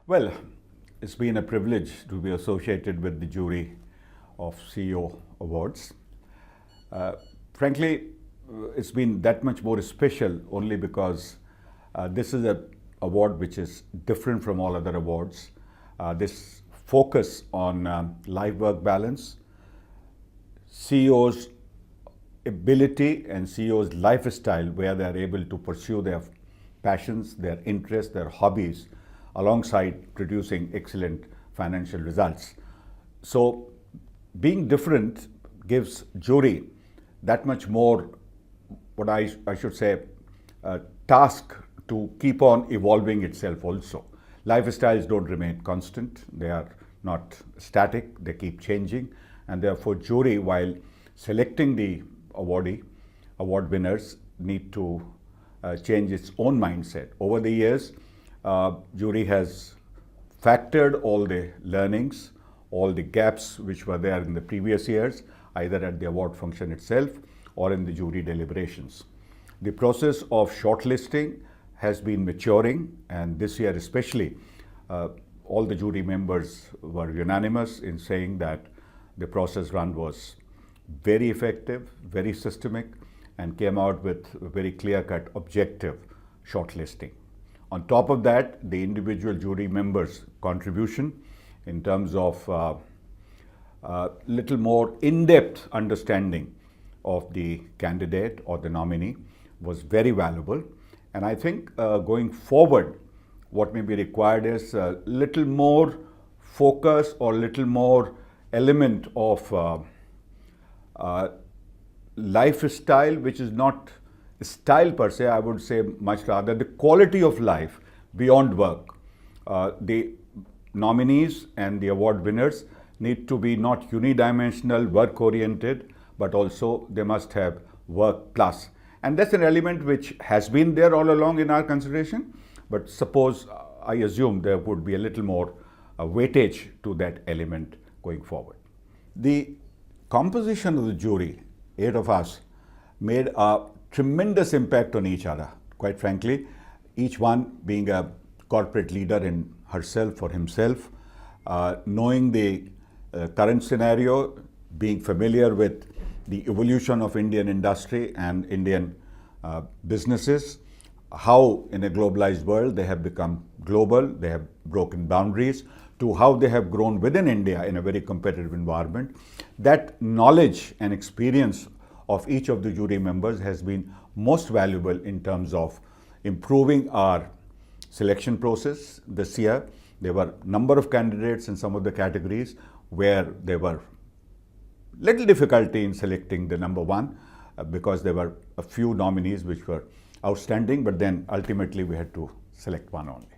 Well, it's been a privilege to be associated with the jury of CEO Awards. Frankly, it's been that much more special only because this is an award which is different from all other awards. This focus on life-work balance, CEO's ability and CEO's lifestyle where they are able to pursue their passions, their interests, their hobbies alongside producing excellent financial results. So being different gives jury that much more, what I should say, task to keep on evolving itself also. Lifestyles don't remain constant. They are not static. They keep changing. And therefore, jury, while selecting the award winners, need to change its own mindset. Over the years, jury has factored all the learnings, all the gaps which were there in the previous years, either at the award function itself or in the jury deliberations. The process of shortlisting has been maturing, and this year especially, all the jury members were unanimous in saying that the process run was very effective, very systemic, and came out with a very clear-cut objective shortlisting. On top of that, the individual jury members' contribution in terms of little more in-depth understanding of the candidate or the nominee was very valuable. And I think going forward, what may be required is a little more focus or little more element of lifestyle, which is not style per se, I would say much rather the quality of life beyond work. The nominees and the award winners need to be not unidimensional, work-oriented, but also they must have work plus. And that's an element which has been there all along in our consideration, but suppose, I assume there would be a little more weightage to that element going forward. The composition of the jury, 8 of us, made a tremendous impact on each other. Quite frankly, each one being a corporate leader in herself or himself, knowing the current scenario, being familiar with the evolution of Indian industry and Indian businesses, how in a globalized world they have become global, they have broken boundaries, to how they have grown within India in a very competitive environment. That knowledge and experience of each of the jury members has been most valuable in terms of improving our selection process this year. There were a number of candidates in some of the categories where there were little difficulty in selecting the number one because there were a few nominees which were outstanding, but then ultimately we had to select one only.